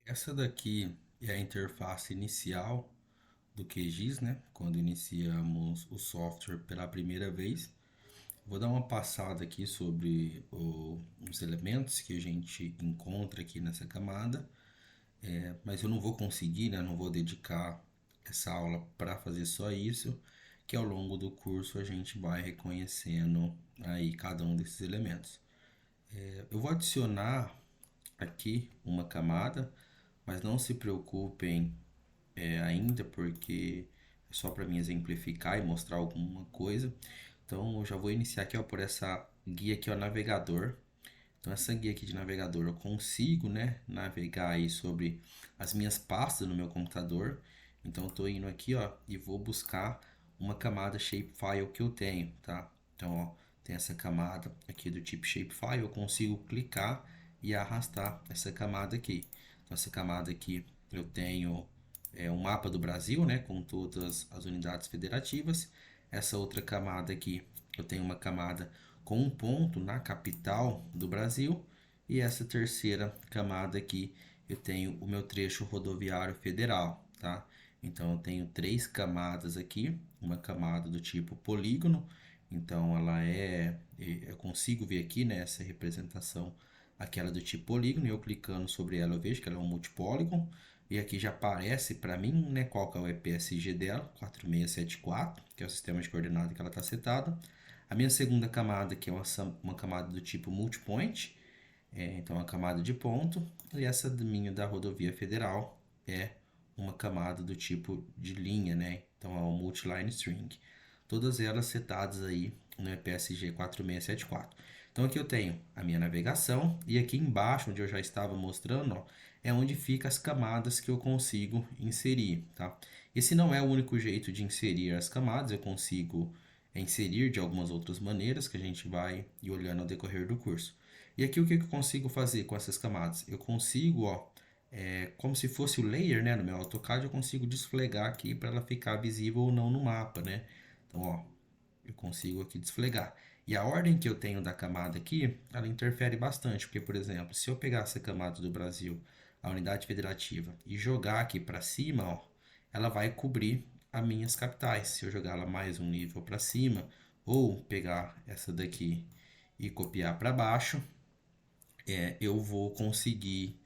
Essa daqui é a interface inicial do QGIS, né? Quando iniciamos o software pela primeira vez. Vou dar uma passada aqui sobre os elementos que a gente encontra aqui nessa camada, mas eu não vou conseguir, né? Não vou dedicar essa aula para fazer só isso, que ao longo do curso a gente vai reconhecendo aí cada um desses elementos. Eu vou adicionar aqui uma camada, mas não se preocupem ainda, porque é só para mim exemplificar e mostrar alguma coisa. Então eu já vou iniciar aqui ó, por essa guia aqui, ó, navegador. Então essa guia aqui de navegador eu consigo, né, navegar aí sobre as minhas pastas no meu computador. Então eu estou indo aqui, ó, e vou buscar uma camada shapefile que eu tenho, tá? Então, ó, tem essa camada aqui do tipo shapefile, eu consigo clicar e arrastar essa camada aqui. Então essa camada aqui eu tenho um mapa do Brasil, né, com todas as unidades federativas. Essa outra camada aqui, eu tenho uma camada com um ponto na capital do Brasil. E essa terceira camada aqui, eu tenho o meu trecho rodoviário federal, tá? Então eu tenho três camadas aqui, uma camada do tipo polígono, então eu consigo ver aqui, né, essa representação, aquela do tipo polígono, e eu clicando sobre ela eu vejo que ela é um multipóligon. E aqui já aparece para mim, né, qual que é o EPSG dela, 4674, que é o sistema de coordenada que ela está setada. A minha segunda camada, que é uma camada do tipo multipoint, então uma camada de ponto. E essa minha da rodovia federal é uma camada do tipo de linha, né? Então é um multiline string. Todas elas setadas aí no EPSG 4674. Então aqui eu tenho a minha navegação e aqui embaixo, onde eu já estava mostrando, ó, é onde ficam as camadas que eu consigo inserir, tá? Esse não é o único jeito de inserir as camadas, eu consigo inserir de algumas outras maneiras que a gente vai ir olhando ao decorrer do curso. E aqui o que eu consigo fazer com essas camadas? Eu consigo, ó, como se fosse o layer, né, no meu AutoCAD, eu consigo desflegar aqui para ela ficar visível ou não no mapa, né? Então, ó, eu consigo aqui desflegar. E a ordem que eu tenho da camada aqui, ela interfere bastante, porque, por exemplo, se eu pegar essa camada do Brasil, a unidade federativa, e jogar aqui para cima, ó, ela vai cobrir as minhas capitais. Se eu jogar ela mais um nível para cima, ou pegar essa daqui e copiar para baixo, eu vou conseguir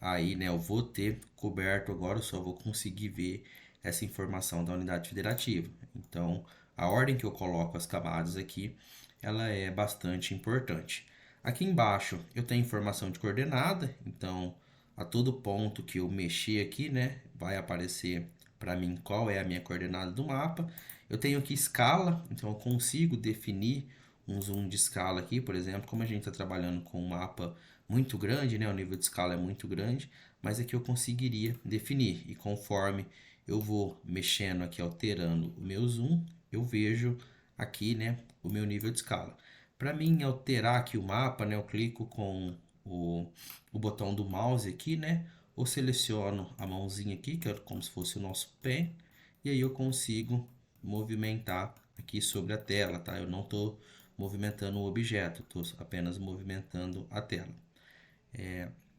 aí, né, eu vou ter coberto agora, eu só vou conseguir ver essa informação da unidade federativa. Então, a ordem que eu coloco as camadas aqui, ela é bastante importante. Aqui embaixo eu tenho informação de coordenada, então a todo ponto que eu mexer aqui, né, vai aparecer para mim qual é a minha coordenada do mapa. Eu tenho aqui escala, então eu consigo definir um zoom de escala aqui, por exemplo, como a gente está trabalhando com um mapa muito grande, né, o nível de escala é muito grande, mas aqui eu conseguiria definir. E conforme eu vou mexendo aqui, alterando o meu zoom, eu vejo aqui, né, o meu nível de escala. Para mim alterar aqui o mapa, né, eu clico com o, o botão do mouse aqui, né, ou seleciono a mãozinha aqui, que é como se fosse o nosso pé, e aí eu consigo movimentar aqui sobre a tela, tá? Eu não estou movimentando o objeto, estou apenas movimentando a tela.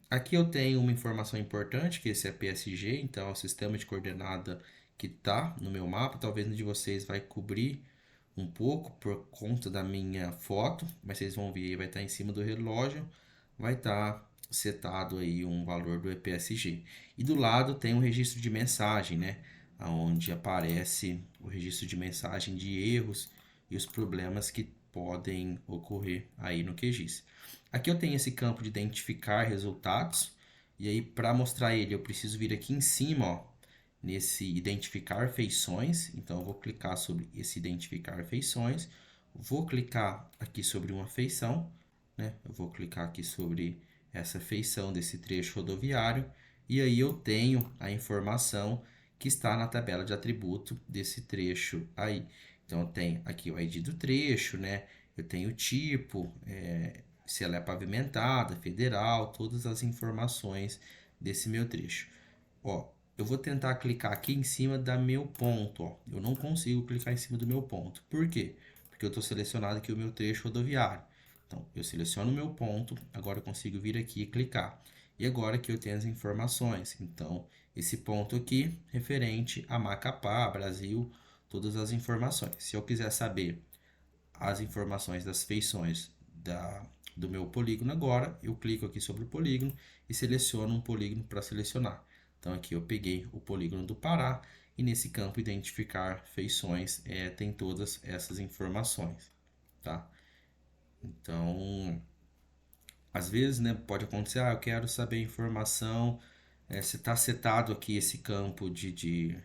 Aqui eu tenho uma informação importante, que esse é PSG, então é o sistema de coordenada que está no meu mapa. Talvez um de vocês vai cobrir um pouco por conta da minha foto, mas vocês vão ver, vai estar em cima do relógio, vai estar setado aí um valor do EPSG. E do lado tem um registro de mensagem, né? Onde aparece o registro de mensagem de erros e os problemas que podem ocorrer aí no QGIS. Aqui eu tenho esse campo de identificar resultados, e aí para mostrar ele eu preciso vir aqui em cima, ó, nesse identificar feições. Então eu vou clicar sobre esse identificar feições, vou clicar aqui sobre uma feição, né? Eu vou clicar aqui sobre essa feição desse trecho rodoviário, e aí eu tenho a informação que está na tabela de atributo desse trecho aí. Então eu tenho aqui o ID do trecho, né? Eu tenho o tipo, se ela é pavimentada, federal, todas as informações desse meu trecho. Ó, eu vou tentar clicar aqui em cima da meu ponto, ó. Eu não consigo clicar em cima do meu ponto. Por quê? Porque eu estou selecionado aqui o meu trecho rodoviário. Então, eu seleciono o meu ponto, agora eu consigo vir aqui e clicar. E agora que eu tenho as informações. Então, esse ponto aqui, referente a Macapá, Brasil, todas as informações. Se eu quiser saber as informações das feições do meu polígono agora, eu clico aqui sobre o polígono e seleciono um polígono para selecionar. Então aqui eu peguei o polígono do Pará e nesse campo identificar feições tem todas essas informações, tá? Então, às vezes, né, pode acontecer, eu quero saber a informação, se está setado aqui esse campo de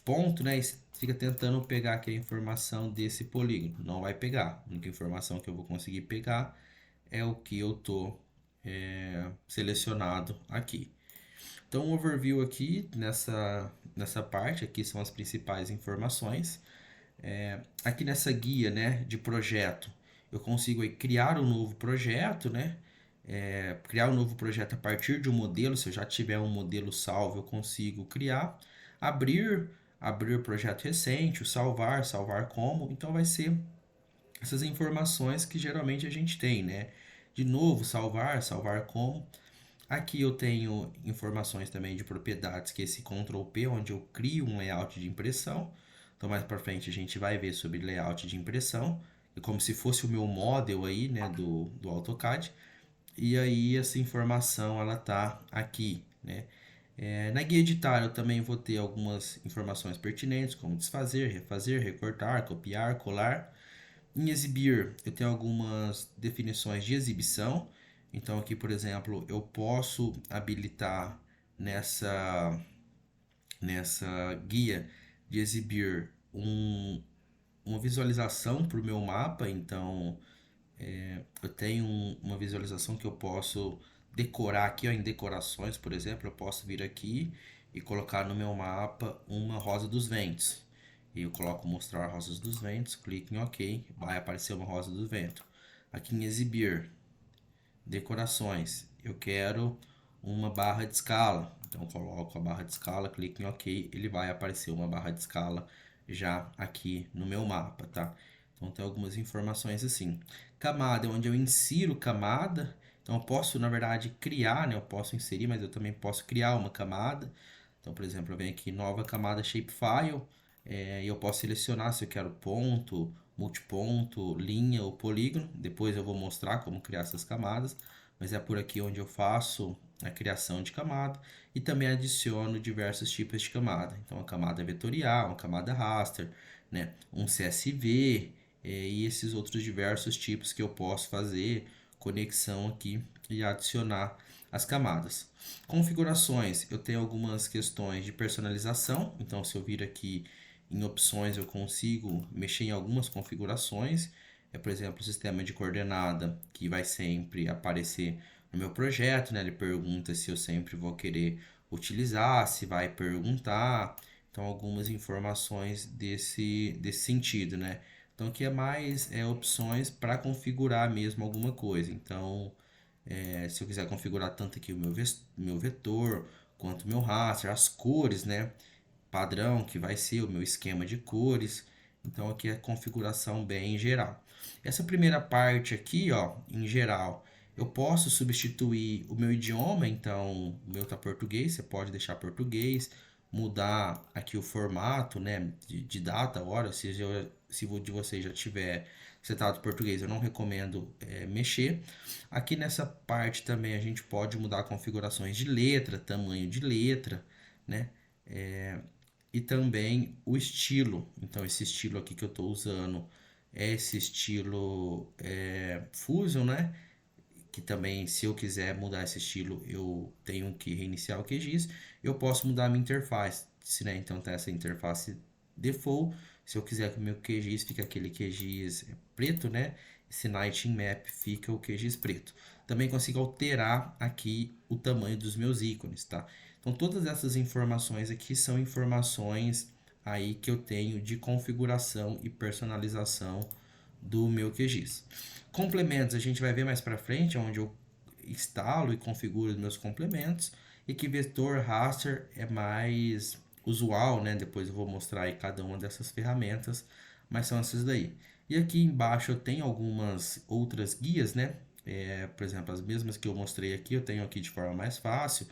ponto, né? E você fica tentando pegar aqui a informação desse polígono. Não vai pegar. A única informação que eu vou conseguir pegar é o que eu tô selecionado aqui. Então, um overview aqui nessa parte, aqui são as principais informações. Aqui nessa guia, né, de projeto, eu consigo aí criar um novo projeto, né? Criar um novo projeto a partir de um modelo. Se eu já tiver um modelo salvo, eu consigo criar, abrir, abrir projeto recente, o salvar, salvar como. Então vai ser essas informações que geralmente a gente tem, né? De novo, salvar, salvar como. Aqui eu tenho informações também de propriedades, que é esse Ctrl P, onde eu crio um layout de impressão. Então mais para frente a gente vai ver sobre layout de impressão, é como se fosse o meu model aí, né, do AutoCAD. E aí essa informação ela tá aqui, né? Na guia editar eu também vou ter algumas informações pertinentes, como desfazer, refazer, recortar, copiar, colar. Em exibir, eu tenho algumas definições de exibição. Então aqui, por exemplo, eu posso habilitar nessa guia de exibir uma visualização para o meu mapa. Então eu tenho uma visualização que eu posso decorar aqui, ó, em decorações, por exemplo, eu posso vir aqui e colocar no meu mapa uma rosa dos ventos. E eu coloco mostrar rosas dos ventos, clico em OK, vai aparecer uma rosa do vento. Aqui em exibir, decorações, eu quero uma barra de escala. Então coloco a barra de escala, clico em OK, ele vai aparecer uma barra de escala já aqui no meu mapa, tá? Então tem algumas informações assim. Camada é onde eu insiro camada. Então eu posso, na verdade, criar, né? Eu posso inserir, mas eu também posso criar uma camada. Então, por exemplo, eu venho aqui nova camada shapefile, e eu posso selecionar se eu quero ponto, multiponto, linha ou polígono. Depois eu vou mostrar como criar essas camadas, mas é por aqui onde eu faço a criação de camada e também adiciono diversos tipos de camada. Então, a camada vetorial, uma camada raster, né, um CSV, e esses outros diversos tipos que eu posso fazer conexão aqui e adicionar as camadas. Configurações, eu tenho algumas questões de personalização. Então, se eu vir aqui em opções, eu consigo mexer em algumas configurações. Por exemplo, o sistema de coordenada, que vai sempre aparecer no meu projeto, né? Ele pergunta se eu sempre vou querer utilizar, se vai perguntar. Então, algumas informações desse sentido, né? Então, aqui é mais opções para configurar mesmo alguma coisa. Então, se eu quiser configurar tanto aqui o meu vetor, quanto o meu raster, as cores, né? Padrão, que vai ser o meu esquema de cores. Então, aqui é a configuração bem geral. Essa primeira parte aqui, ó, em geral, eu posso substituir o meu idioma. Então, o meu tá português, você pode deixar português, mudar aqui o formato, né, de data, hora. Se o de vocês já tiver setado português, eu não recomendo mexer. Aqui nessa parte também a gente pode mudar configurações de letra, tamanho de letra, né? E também o estilo. Então, esse estilo aqui que eu estou usando é esse estilo Fusion, né? Que também, se eu quiser mudar esse estilo, eu tenho que reiniciar o QGIS. Eu posso mudar a minha interface, né? Então, tá essa interface default. Se eu quiser que o meu QGIS fique aquele QGIS preto, né? Esse Nighting Map fica o QGIS preto. Também consigo alterar aqui o tamanho dos meus ícones, tá? Então, todas essas informações aqui são informações aí que eu tenho de configuração e personalização do meu QGIS. Complementos a gente vai ver mais para frente, onde eu instalo e configuro os meus complementos, e que vetor raster é mais usual, né? Depois eu vou mostrar aí cada uma dessas ferramentas, mas são essas daí. E aqui embaixo eu tenho algumas outras guias, né? por exemplo, as mesmas que eu mostrei aqui, eu tenho aqui de forma mais fácil,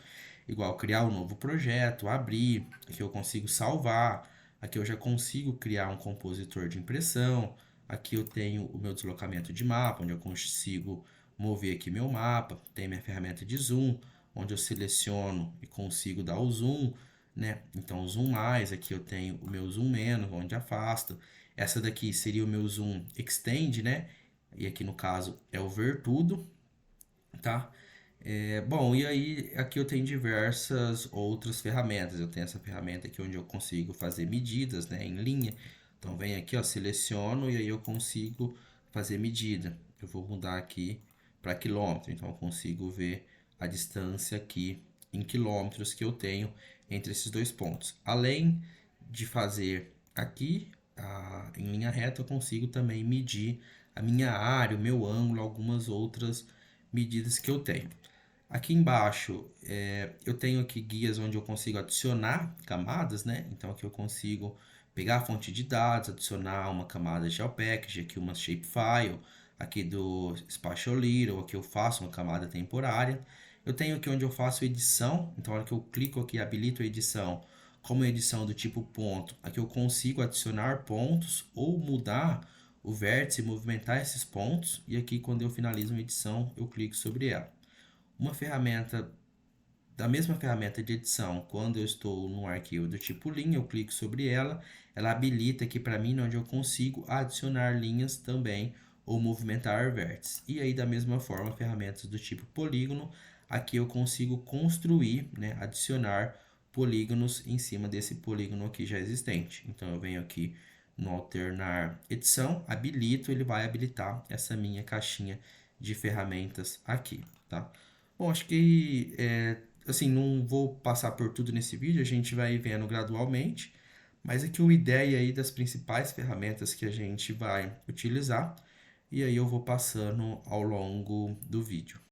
igual criar um novo projeto, abrir, aqui eu consigo salvar, aqui eu já consigo criar um compositor de impressão, aqui eu tenho o meu deslocamento de mapa, onde eu consigo mover aqui meu mapa, tem minha ferramenta de zoom, onde eu seleciono e consigo dar o zoom, né? Então, o zoom mais, aqui eu tenho o meu zoom menos, onde afasta. Essa daqui seria o meu zoom extend, né? E aqui no caso é o ver tudo, tá? Bom, e aí aqui eu tenho diversas outras ferramentas. Eu tenho essa ferramenta aqui onde eu consigo fazer medidas, né, em linha. Então vem aqui, ó, seleciono e aí eu consigo fazer medida. Eu vou mudar aqui para quilômetro, então eu consigo ver a distância aqui em quilômetros que eu tenho entre esses dois pontos. Além de fazer aqui em linha reta, eu consigo também medir a minha área, o meu ângulo, algumas outras medidas que eu tenho. Aqui embaixo eu tenho aqui guias onde eu consigo adicionar camadas, né? Então aqui eu consigo pegar a fonte de dados, adicionar uma camada GeoPackage, aqui uma shapefile, aqui do Spatial Little, aqui eu faço uma camada temporária. Eu tenho aqui onde eu faço edição, então na hora que eu clico aqui, habilito a edição, como edição do tipo ponto, aqui eu consigo adicionar pontos ou mudar o vértice, movimentar esses pontos, e aqui quando eu finalizo uma edição, eu clico sobre ela. Uma ferramenta, da mesma ferramenta de edição, quando eu estou num arquivo do tipo linha, eu clico sobre ela, ela habilita aqui para mim onde eu consigo adicionar linhas também ou movimentar vértices. E aí da mesma forma, ferramentas do tipo polígono, aqui eu consigo construir, né, adicionar polígonos em cima desse polígono aqui já existente. Então eu venho aqui no alternar edição, habilito, ele vai habilitar essa minha caixinha de ferramentas aqui, tá? Bom, acho que assim, não vou passar por tudo nesse vídeo, a gente vai vendo gradualmente, mas aqui uma ideia aí das principais ferramentas que a gente vai utilizar, e aí eu vou passando ao longo do vídeo.